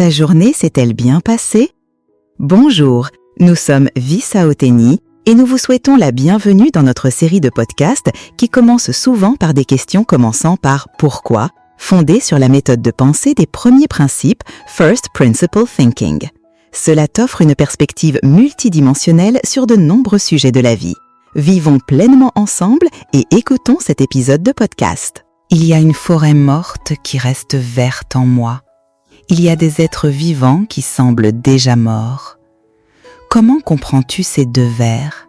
Ta journée s'est-elle bien passée? Bonjour, nous sommes Vissa Oteni et nous vous souhaitons la bienvenue dans notre série de podcasts qui commence souvent par des questions commençant par « Pourquoi ?», fondées sur la méthode de pensée des premiers principes First Principle Thinking. Cela t'offre une perspective multidimensionnelle sur de nombreux sujets de la vie. Vivons pleinement ensemble et écoutons cet épisode de podcast. Il y a une forêt morte qui reste verte en moi. Il y a des êtres vivants qui semblent déjà morts. Comment comprends-tu ces deux vers?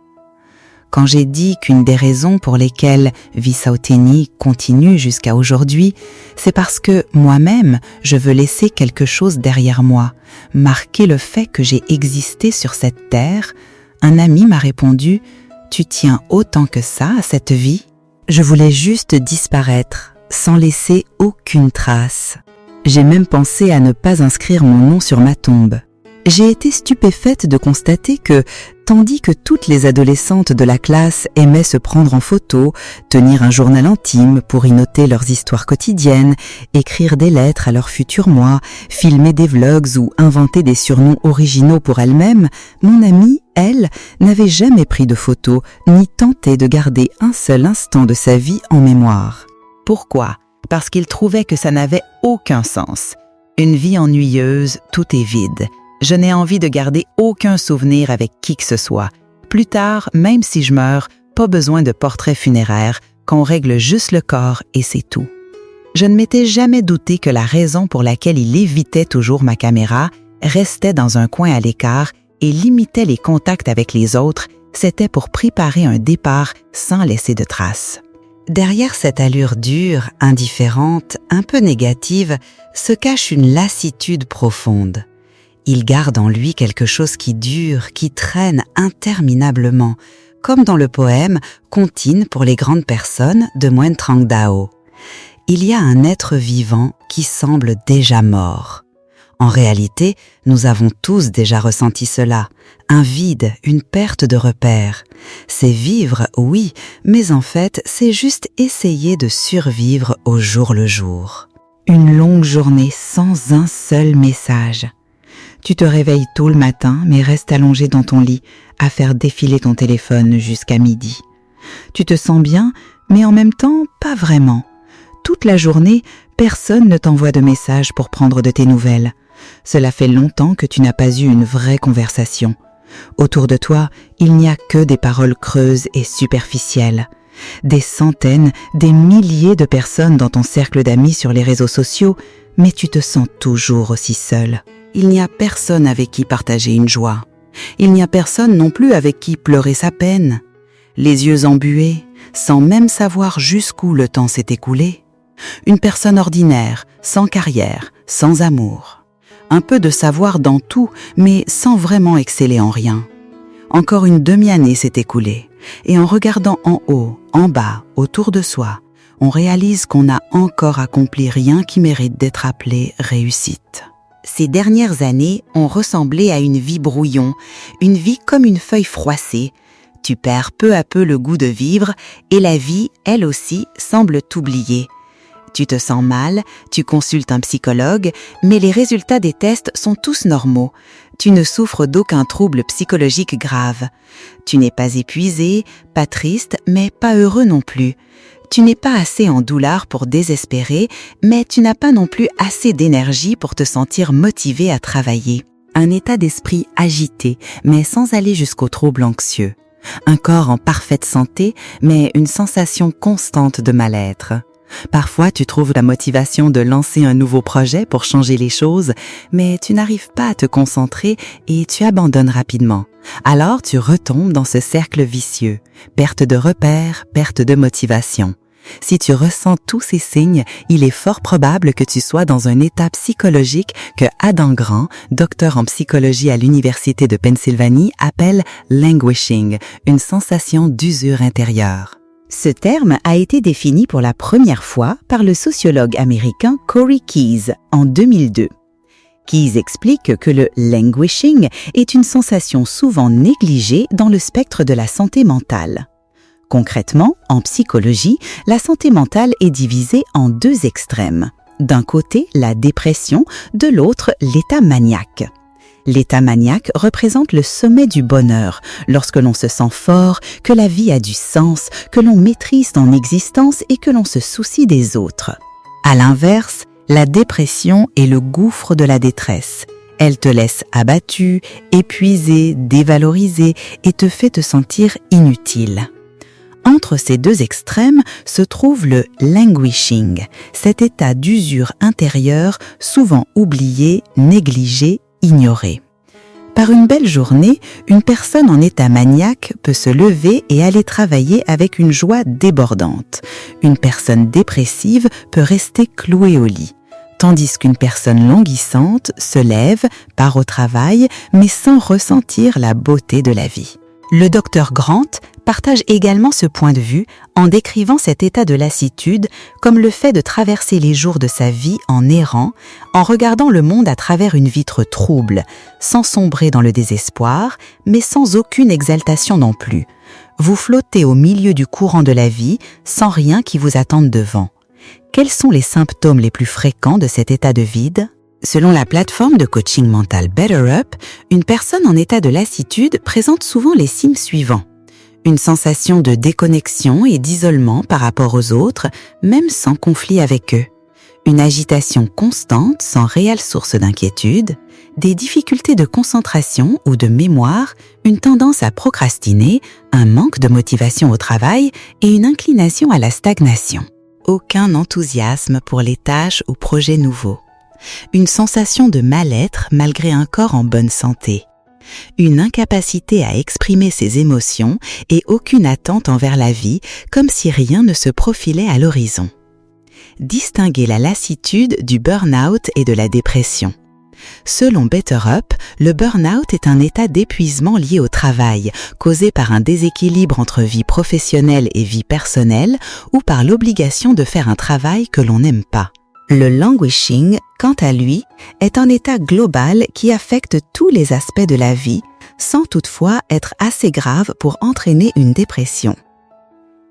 Quand j'ai dit qu'une des raisons pour lesquelles Vissa Oteni continue jusqu'à aujourd'hui, c'est parce que moi-même, je veux laisser quelque chose derrière moi, marquer le fait que j'ai existé sur cette terre, un ami m'a répondu « Tu tiens autant que ça à cette vie ?» Je voulais juste disparaître, sans laisser aucune trace. J'ai même pensé à ne pas inscrire mon nom sur ma tombe. J'ai été stupéfaite de constater que, tandis que toutes les adolescentes de la classe aimaient se prendre en photo, tenir un journal intime pour y noter leurs histoires quotidiennes, écrire des lettres à leur futur moi, filmer des vlogs ou inventer des surnoms originaux pour elles-mêmes, mon amie, elle, n'avait jamais pris de photos ni tenté de garder un seul instant de sa vie en mémoire. Pourquoi ? Parce qu'il trouvait que ça n'avait aucun sens. Une vie ennuyeuse, tout est vide. Je n'ai envie de garder aucun souvenir avec qui que ce soit. Plus tard, même si je meurs, pas besoin de portrait funéraire, qu'on règle juste le corps et c'est tout. Je ne m'étais jamais douté que la raison pour laquelle il évitait toujours ma caméra, restait dans un coin à l'écart et limitait les contacts avec les autres, c'était pour préparer un départ sans laisser de traces. Derrière cette allure dure, indifférente, un peu négative, se cache une lassitude profonde. Il garde en lui quelque chose qui dure, qui traîne interminablement, comme dans le poème « Contine pour les grandes personnes » de Nguyen Trang Dao. Il y a un être vivant qui semble déjà mort. En réalité, nous avons tous déjà ressenti cela, un vide, une perte de repère. C'est vivre, oui, mais en fait, c'est juste essayer de survivre au jour le jour. Une longue journée sans un seul message. Tu te réveilles tôt le matin, mais restes allongé dans ton lit, à faire défiler ton téléphone jusqu'à midi. Tu te sens bien, mais en même temps, pas vraiment. Toute la journée, personne ne t'envoie de message pour prendre de tes nouvelles. Cela fait longtemps que tu n'as pas eu une vraie conversation. Autour de toi, il n'y a que des paroles creuses et superficielles. Des centaines, des milliers de personnes dans ton cercle d'amis sur les réseaux sociaux, mais tu te sens toujours aussi seul. Il n'y a personne avec qui partager une joie. Il n'y a personne non plus avec qui pleurer sa peine. Les yeux embués, sans même savoir jusqu'où le temps s'est écoulé. Une personne ordinaire, sans carrière, sans amour. Un peu de savoir dans tout, mais sans vraiment exceller en rien. Encore une demi-année s'est écoulée, et en regardant en haut, en bas, autour de soi, on réalise qu'on n'a encore accompli rien qui mérite d'être appelé réussite. Ces dernières années ont ressemblé à une vie brouillon, une vie comme une feuille froissée. Tu perds peu à peu le goût de vivre, et la vie, elle aussi, semble t'oublier. Tu te sens mal, tu consultes un psychologue, mais les résultats des tests sont tous normaux. Tu ne souffres d'aucun trouble psychologique grave. Tu n'es pas épuisé, pas triste, mais pas heureux non plus. Tu n'es pas assez en douleur pour désespérer, mais tu n'as pas non plus assez d'énergie pour te sentir motivé à travailler. Un état d'esprit agité, mais sans aller jusqu'au trouble anxieux. Un corps en parfaite santé, mais une sensation constante de mal-être. Parfois, tu trouves la motivation de lancer un nouveau projet pour changer les choses, mais tu n'arrives pas à te concentrer et tu abandonnes rapidement. Alors, tu retombes dans ce cercle vicieux. Perte de repères, perte de motivation. Si tu ressens tous ces signes, il est fort probable que tu sois dans un état psychologique que Adam Grant, docteur en psychologie à l'Université de Pennsylvanie, appelle « languishing », une sensation d'usure intérieure. Ce terme a été défini pour la première fois par le sociologue américain Corey Keyes en 2002. Keyes explique que le languishing est une sensation souvent négligée dans le spectre de la santé mentale. Concrètement, en psychologie, la santé mentale est divisée en deux extrêmes. d'un côté la dépression, de l'autre l'état maniaque. L'état maniaque représente le sommet du bonheur, lorsque l'on se sent fort, que la vie a du sens, que l'on maîtrise son existence et que l'on se soucie des autres. À l'inverse, la dépression est le gouffre de la détresse. Elle te laisse abattu, épuisé, dévalorisé et te fait te sentir inutile. Entre ces deux extrêmes se trouve le languishing, cet état d'usure intérieure souvent oublié, négligé, ignoré. Par une belle journée, une personne en état maniaque peut se lever et aller travailler avec une joie débordante. Une personne dépressive peut rester clouée au lit, tandis qu'une personne languissante se lève, part au travail, mais sans ressentir la beauté de la vie. Le docteur Grant partage également ce point de vue en décrivant cet état de lassitude comme le fait de traverser les jours de sa vie en errant, en regardant le monde à travers une vitre trouble, sans sombrer dans le désespoir, mais sans aucune exaltation non plus. Vous flottez au milieu du courant de la vie, sans rien qui vous attende devant. Quels sont les symptômes les plus fréquents de cet état de vide ? Selon la plateforme de coaching mental BetterUp, une personne en état de lassitude présente souvent les signes suivants. Une sensation de déconnexion et d'isolement par rapport aux autres, même sans conflit avec eux. Une agitation constante sans réelle source d'inquiétude, des difficultés de concentration ou de mémoire, une tendance à procrastiner, un manque de motivation au travail et une inclination à la stagnation. Aucun enthousiasme pour les tâches ou projets nouveaux. Une sensation de mal-être malgré un corps en bonne santé. Une incapacité à exprimer ses émotions et aucune attente envers la vie, comme si rien ne se profilait à l'horizon. Distinguer la lassitude du burn-out et de la dépression. Selon BetterUp, le burn-out est un état d'épuisement lié au travail, causé par un déséquilibre entre vie professionnelle et vie personnelle ou par l'obligation de faire un travail que l'on n'aime pas. Le languishing, quant à lui, est un état global qui affecte tous les aspects de la vie, sans toutefois être assez grave pour entraîner une dépression.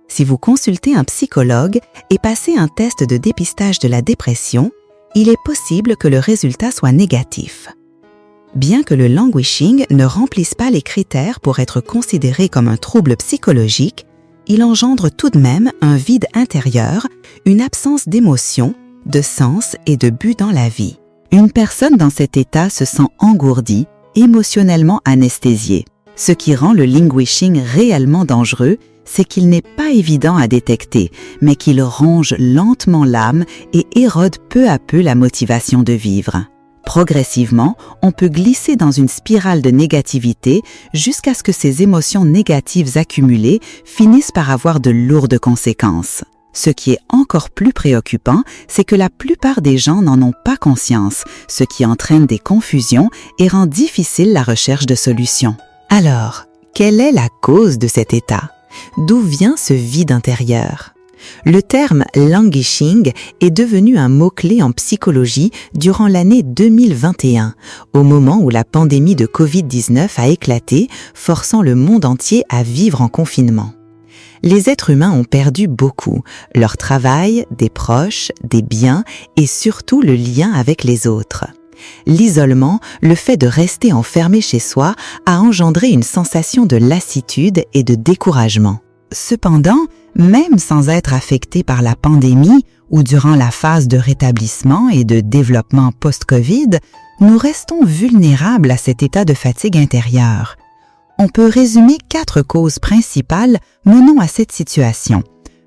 Si vous consultez un psychologue et passez un test de dépistage de la dépression, il est possible que le résultat soit négatif. Bien que le languishing ne remplisse pas les critères pour être considéré comme un trouble psychologique, il engendre tout de même un vide intérieur, une absence d'émotion, de sens et de but dans la vie. Une personne dans cet état se sent engourdie, émotionnellement anesthésiée. Ce qui rend le languishing réellement dangereux, c'est qu'il n'est pas évident à détecter, mais qu'il ronge lentement l'âme et érode peu à peu la motivation de vivre. Progressivement, on peut glisser dans une spirale de négativité jusqu'à ce que ces émotions négatives accumulées finissent par avoir de lourdes conséquences. Ce qui est encore plus préoccupant, c'est que la plupart des gens n'en ont pas conscience, ce qui entraîne des confusions et rend difficile la recherche de solutions. Alors, quelle est la cause de cet état? D'où vient ce vide intérieur? Le terme « languishing » est devenu un mot-clé en psychologie durant l'année 2021, au moment où la pandémie de Covid-19 a éclaté, forçant le monde entier à vivre en confinement. Les êtres humains ont perdu beaucoup, leur travail, des proches, des biens et surtout le lien avec les autres. L'isolement, le fait de rester enfermé chez soi, a engendré une sensation de lassitude et de découragement. Cependant, même sans être affecté par la pandémie ou durant la phase de rétablissement et de développement post-Covid, nous restons vulnérables à cet état de fatigue intérieure. On peut résumer 4 causes principales menant à cette situation.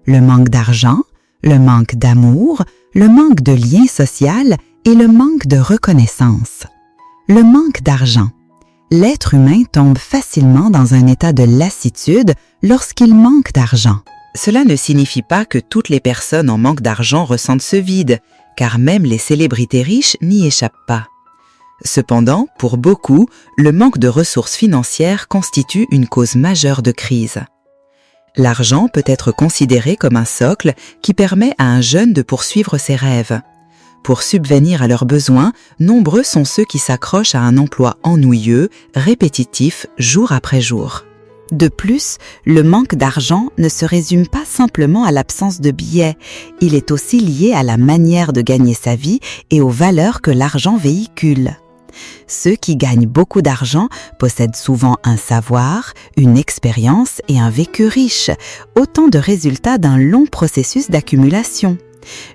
Le manque d'argent, le manque d'amour, le manque de lien social et le manque de reconnaissance. Le manque d'argent. L'être humain tombe facilement dans un état de lassitude lorsqu'il manque d'argent. Cela ne signifie pas que toutes les personnes en manque d'argent ressentent ce vide, car même les célébrités riches n'y échappent pas. Cependant, pour beaucoup, le manque de ressources financières constitue une cause majeure de crise. L'argent peut être considéré comme un socle qui permet à un jeune de poursuivre ses rêves. Pour subvenir à leurs besoins, nombreux sont ceux qui s'accrochent à un emploi ennuyeux, répétitif, jour après jour. De plus, le manque d'argent ne se résume pas simplement à l'absence de billets, il est aussi lié à la manière de gagner sa vie et aux valeurs que l'argent véhicule. Ceux qui gagnent beaucoup d'argent possèdent souvent un savoir, une expérience et un vécu riche, autant de résultats d'un long processus d'accumulation.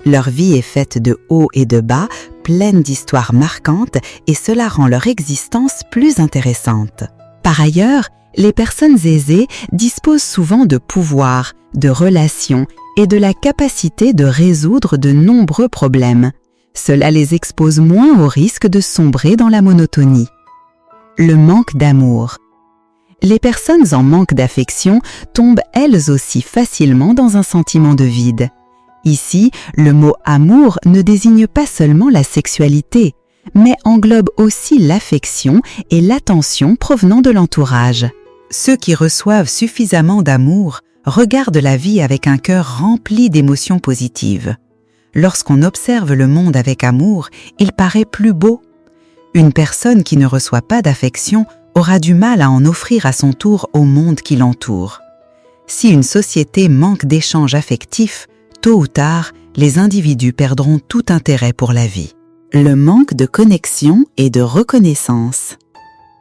Leur vie est faite de hauts et de bas, pleine d'histoires marquantes, et cela rend leur existence plus intéressante. Par ailleurs, les personnes aisées disposent souvent de pouvoir, de relations et de la capacité de résoudre de nombreux problèmes. Cela les expose moins au risque de sombrer dans la monotonie. Le manque d'amour. Les personnes en manque d'affection tombent elles aussi facilement dans un sentiment de vide. Ici, le mot amour ne désigne pas seulement la sexualité, mais englobe aussi l'affection et l'attention provenant de l'entourage. Ceux qui reçoivent suffisamment d'amour regardent la vie avec un cœur rempli d'émotions positives. Lorsqu'on observe le monde avec amour, il paraît plus beau. Une personne qui ne reçoit pas d'affection aura du mal à en offrir à son tour au monde qui l'entoure. Si une société manque d'échanges affectifs, tôt ou tard, les individus perdront tout intérêt pour la vie. Le manque de connexion et de reconnaissance.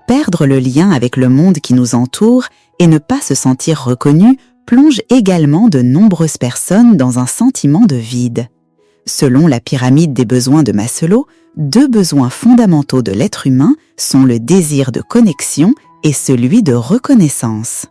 Perdre le lien avec le monde qui nous entoure et ne pas se sentir reconnu plonge également de nombreuses personnes dans un sentiment de vide. Selon la pyramide des besoins de Maslow, 2 besoins fondamentaux de l'être humain sont le désir de connexion et celui de reconnaissance.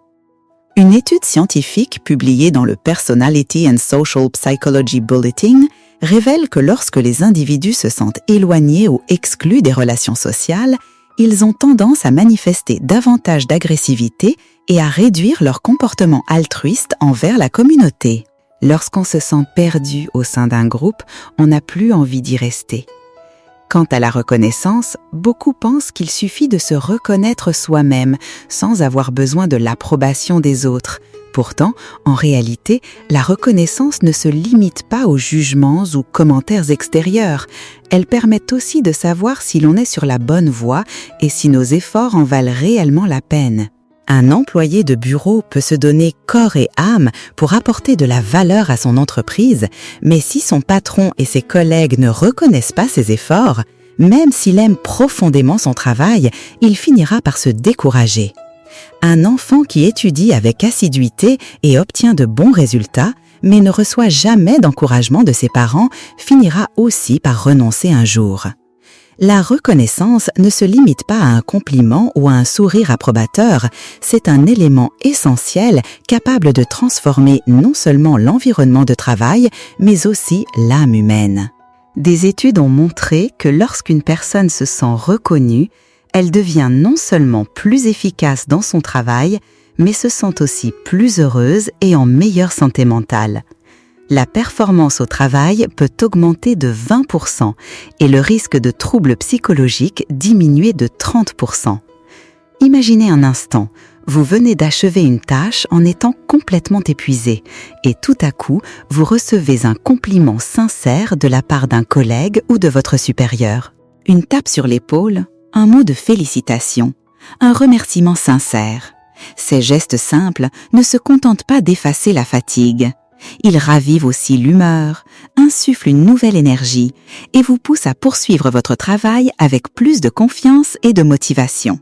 Une étude scientifique publiée dans le Personality and Social Psychology Bulletin révèle que lorsque les individus se sentent éloignés ou exclus des relations sociales, ils ont tendance à manifester davantage d'agressivité et à réduire leur comportement altruiste envers la communauté. Lorsqu'on se sent perdu au sein d'un groupe, on n'a plus envie d'y rester. Quant à la reconnaissance, beaucoup pensent qu'il suffit de se reconnaître soi-même sans avoir besoin de l'approbation des autres. Pourtant, en réalité, la reconnaissance ne se limite pas aux jugements ou commentaires extérieurs. Elle permet aussi de savoir si l'on est sur la bonne voie et si nos efforts en valent réellement la peine. Un employé de bureau peut se donner corps et âme pour apporter de la valeur à son entreprise, mais si son patron et ses collègues ne reconnaissent pas ses efforts, même s'il aime profondément son travail, il finira par se décourager. Un enfant qui étudie avec assiduité et obtient de bons résultats, mais ne reçoit jamais d'encouragement de ses parents, finira aussi par renoncer un jour. La reconnaissance ne se limite pas à un compliment ou à un sourire approbateur, c'est un élément essentiel capable de transformer non seulement l'environnement de travail, mais aussi l'âme humaine. Des études ont montré que lorsqu'une personne se sent reconnue, elle devient non seulement plus efficace dans son travail, mais se sent aussi plus heureuse et en meilleure santé mentale. La performance au travail peut augmenter de 20% et le risque de troubles psychologiques diminuer de 30%. Imaginez un instant, vous venez d'achever une tâche en étant complètement épuisé et tout à coup, vous recevez un compliment sincère de la part d'un collègue ou de votre supérieur. Une tape sur l'épaule, un mot de félicitation, un remerciement sincère. Ces gestes simples ne se contentent pas d'effacer la fatigue. Ils ravivent aussi l'humeur, insufflent une nouvelle énergie et vous poussent à poursuivre votre travail avec plus de confiance et de motivation.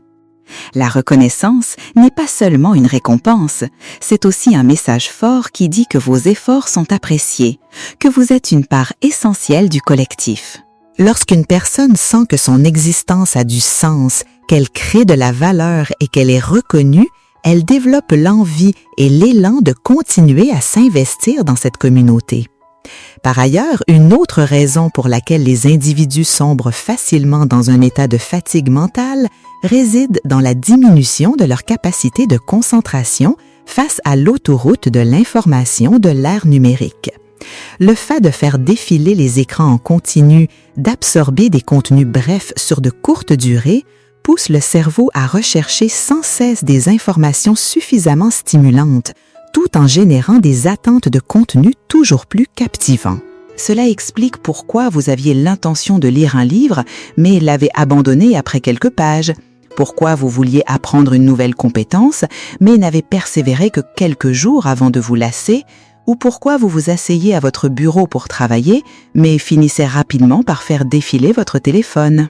La reconnaissance n'est pas seulement une récompense, c'est aussi un message fort qui dit que vos efforts sont appréciés, que vous êtes une part essentielle du collectif. Lorsqu'une personne sent que son existence a du sens, qu'elle crée de la valeur et qu'elle est reconnue, elle développe l'envie et l'élan de continuer à s'investir dans cette communauté. Par ailleurs, une autre raison pour laquelle les individus sombrent facilement dans un état de fatigue mentale réside dans la diminution de leur capacité de concentration face à l'autoroute de l'information de l'ère numérique. Le fait de faire défiler les écrans en continu, d'absorber des contenus brefs sur de courtes durées, pousse le cerveau à rechercher sans cesse des informations suffisamment stimulantes, tout en générant des attentes de contenu toujours plus captivants. Cela explique pourquoi vous aviez l'intention de lire un livre, mais l'avez abandonné après quelques pages, pourquoi vous vouliez apprendre une nouvelle compétence, mais n'avez persévéré que quelques jours avant de vous lasser, ou pourquoi vous vous asseyez à votre bureau pour travailler, mais finissez rapidement par faire défiler votre téléphone.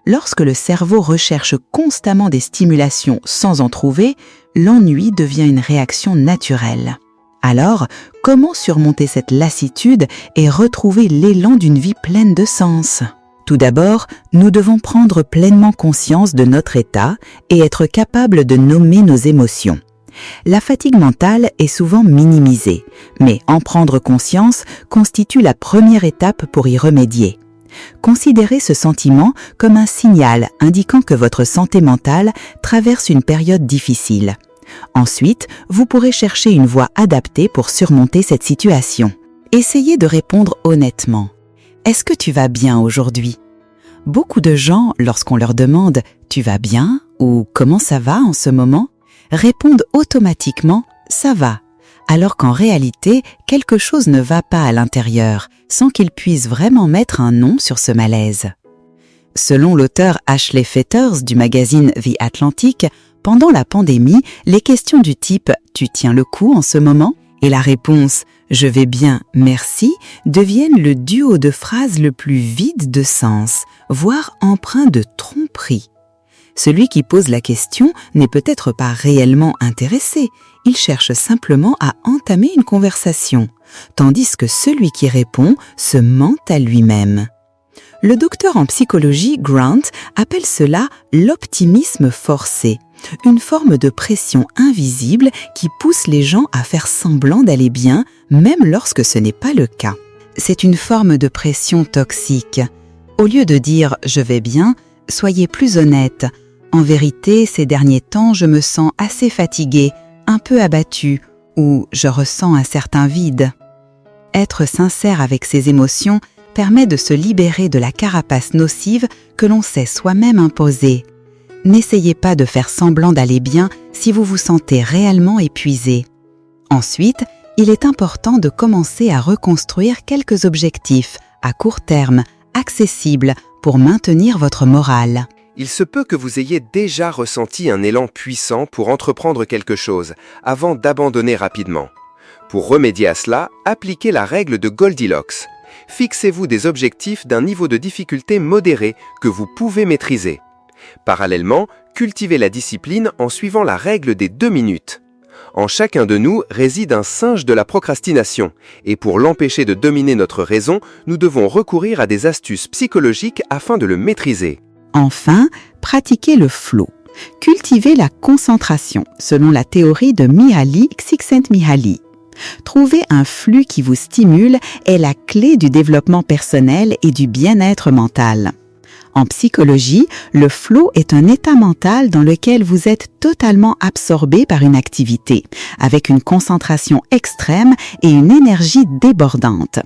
Lorsque le cerveau recherche constamment des stimulations sans en trouver, l'ennui devient une réaction naturelle. Alors, comment surmonter cette lassitude et retrouver l'élan d'une vie pleine de sens ? Tout d'abord, nous devons prendre pleinement conscience de notre état et être capables de nommer nos émotions. La fatigue mentale est souvent minimisée, mais en prendre conscience constitue la première étape pour y remédier. Considérez ce sentiment comme un signal indiquant que votre santé mentale traverse une période difficile. Ensuite, vous pourrez chercher une voie adaptée pour surmonter cette situation. Essayez de répondre honnêtement. Est-ce que tu vas bien aujourd'hui ? Beaucoup de gens, lorsqu'on leur demande « Tu vas bien ?» ou « Comment ça va en ce moment ?» répondent automatiquement « Ça va », alors qu'en réalité, quelque chose ne va pas à l'intérieur, sans qu'ils puissent vraiment mettre un nom sur ce malaise. Selon l'auteur Ashley Fetters du magazine The Atlantic, pendant la pandémie, les questions du type « Tu tiens le coup en ce moment ?» et la réponse « Je vais bien, merci » deviennent le duo de phrases le plus vide de sens, voire empreint de tromperie. Celui qui pose la question n'est peut-être pas réellement intéressé, il cherche simplement à entamer une conversation, tandis que celui qui répond se ment à lui-même. Le docteur en psychologie Grant appelle cela l'optimisme forcé, une forme de pression invisible qui pousse les gens à faire semblant d'aller bien, même lorsque ce n'est pas le cas. C'est une forme de pression toxique. Au lieu de dire « je vais bien », soyez plus honnête. En vérité, ces derniers temps, je me sens assez fatigué, un peu abattu, ou je ressens un certain vide. Être sincère avec ses émotions permet de se libérer de la carapace nocive que l'on s'est soi-même imposée. N'essayez pas de faire semblant d'aller bien si vous vous sentez réellement épuisé. Ensuite, il est important de commencer à reconstruire quelques objectifs à court terme, accessibles pour maintenir votre morale. Il se peut que vous ayez déjà ressenti un élan puissant pour entreprendre quelque chose, avant d'abandonner rapidement. Pour remédier à cela, appliquez la règle de Goldilocks. Fixez-vous des objectifs d'un niveau de difficulté modéré que vous pouvez maîtriser. Parallèlement, cultivez la discipline en suivant la règle des 2 minutes. En chacun de nous réside un singe de la procrastination, et pour l'empêcher de dominer notre raison, nous devons recourir à des astuces psychologiques afin de le maîtriser. Enfin, pratiquez le flow. Cultivez la concentration, selon la théorie de Mihaly Csikszentmihalyi. Trouver un flux qui vous stimule est la clé du développement personnel et du bien-être mental. En psychologie, le flow est un état mental dans lequel vous êtes totalement absorbé par une activité, avec une concentration extrême et une énergie débordante.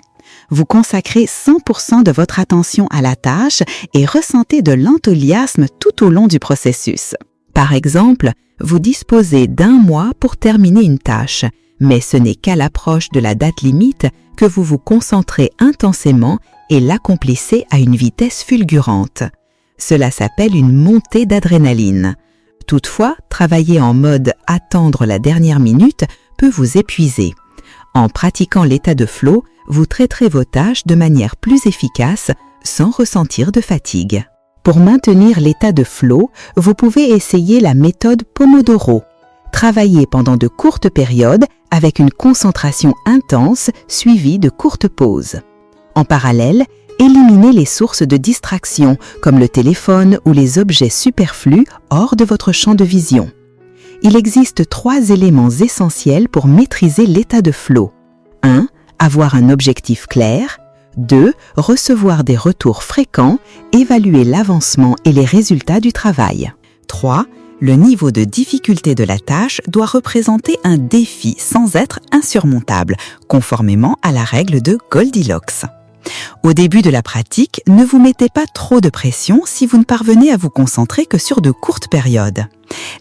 Vous consacrez 100% de votre attention à la tâche et ressentez de l'enthousiasme tout au long du processus. Par exemple, vous disposez d'1 mois pour terminer une tâche, mais ce n'est qu'à l'approche de la date limite que vous vous concentrez intensément et l'accomplissez à une vitesse fulgurante. Cela s'appelle une montée d'adrénaline. Toutefois, travailler en mode « attendre la dernière minute » peut vous épuiser. En pratiquant l'état de flow, vous traiterez vos tâches de manière plus efficace sans ressentir de fatigue. Pour maintenir l'état de flow, vous pouvez essayer la méthode Pomodoro. Travaillez pendant de courtes périodes avec une concentration intense suivie de courtes pauses. En parallèle, éliminez les sources de distraction comme le téléphone ou les objets superflus hors de votre champ de vision. Il existe 3 éléments essentiels pour maîtriser l'état de flow. 1. Avoir un objectif clair. 2. Recevoir des retours fréquents, évaluer l'avancement et les résultats du travail. 3. Le niveau de difficulté de la tâche doit représenter un défi sans être insurmontable, conformément à la règle de Goldilocks. Au début de la pratique, ne vous mettez pas trop de pression si vous ne parvenez à vous concentrer que sur de courtes périodes.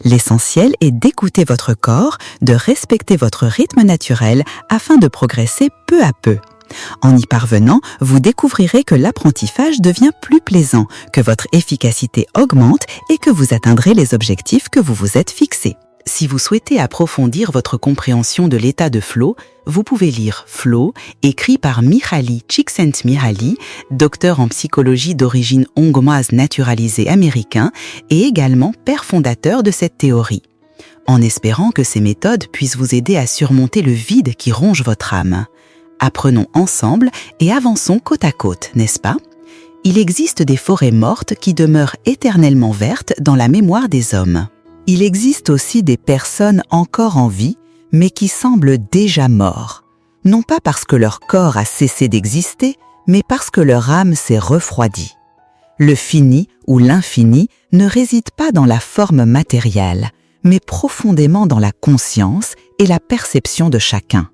L'essentiel est d'écouter votre corps, de respecter votre rythme naturel afin de progresser peu à peu. En y parvenant, vous découvrirez que l'apprentissage devient plus plaisant, que votre efficacité augmente et que vous atteindrez les objectifs que vous vous êtes fixés. Si vous souhaitez approfondir votre compréhension de l'état de flow, vous pouvez lire Flow, écrit par Mihaly Csikszentmihalyi, docteur en psychologie d'origine hongroise naturalisé américain et également père fondateur de cette théorie. En espérant que ces méthodes puissent vous aider à surmonter le vide qui ronge votre âme. Apprenons ensemble et avançons côte à côte, n'est-ce pas? Il existe des forêts mortes qui demeurent éternellement vertes dans la mémoire des hommes. Il existe aussi des personnes encore en vie, mais qui semblent déjà morts. Non pas parce que leur corps a cessé d'exister, mais parce que leur âme s'est refroidie. Le fini ou l'infini ne réside pas dans la forme matérielle, mais profondément dans la conscience et la perception de chacun.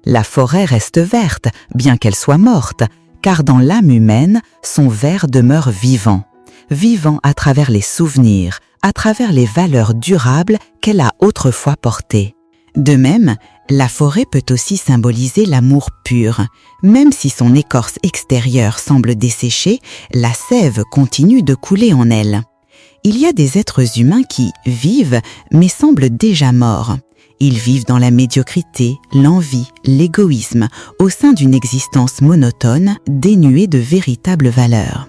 La forêt reste verte, bien qu'elle soit morte, car dans l'âme humaine, son vert demeure vivant. Vivant à travers les souvenirs, à travers les valeurs durables qu'elle a autrefois portées. De même, la forêt peut aussi symboliser l'amour pur. Même si son écorce extérieure semble desséchée, la sève continue de couler en elle. Il y a des êtres humains qui vivent, mais semblent déjà morts. Ils vivent dans la médiocrité, l'envie, l'égoïsme, au sein d'une existence monotone, dénuée de véritables valeurs.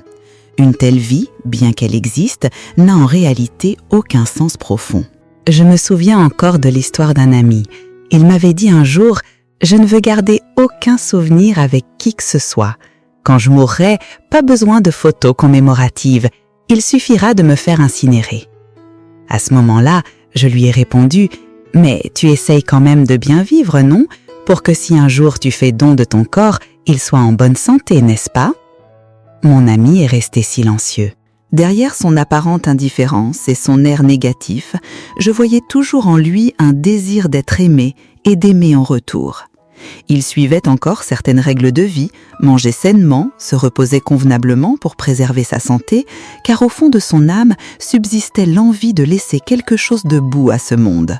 Une telle vie, bien qu'elle existe, n'a en réalité aucun sens profond. Je me souviens encore de l'histoire d'un ami. Il m'avait dit un jour « Je ne veux garder aucun souvenir avec qui que ce soit. Quand je mourrai, pas besoin de photos commémoratives. Il suffira de me faire incinérer. » À ce moment-là, je lui ai répondu « Mais tu essayes quand même de bien vivre, non? Pour que si un jour tu fais don de ton corps, il soit en bonne santé, n'est-ce pas ?» Mon ami est resté silencieux. Derrière son apparente indifférence et son air négatif, je voyais toujours en lui un désir d'être aimé et d'aimer en retour. Il suivait encore certaines règles de vie, mangeait sainement, se reposait convenablement pour préserver sa santé, car au fond de son âme subsistait l'envie de laisser quelque chose de beau à ce monde.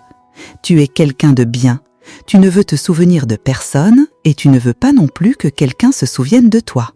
Tu es quelqu'un de bien, tu ne veux te souvenir de personne et tu ne veux pas non plus que quelqu'un se souvienne de toi.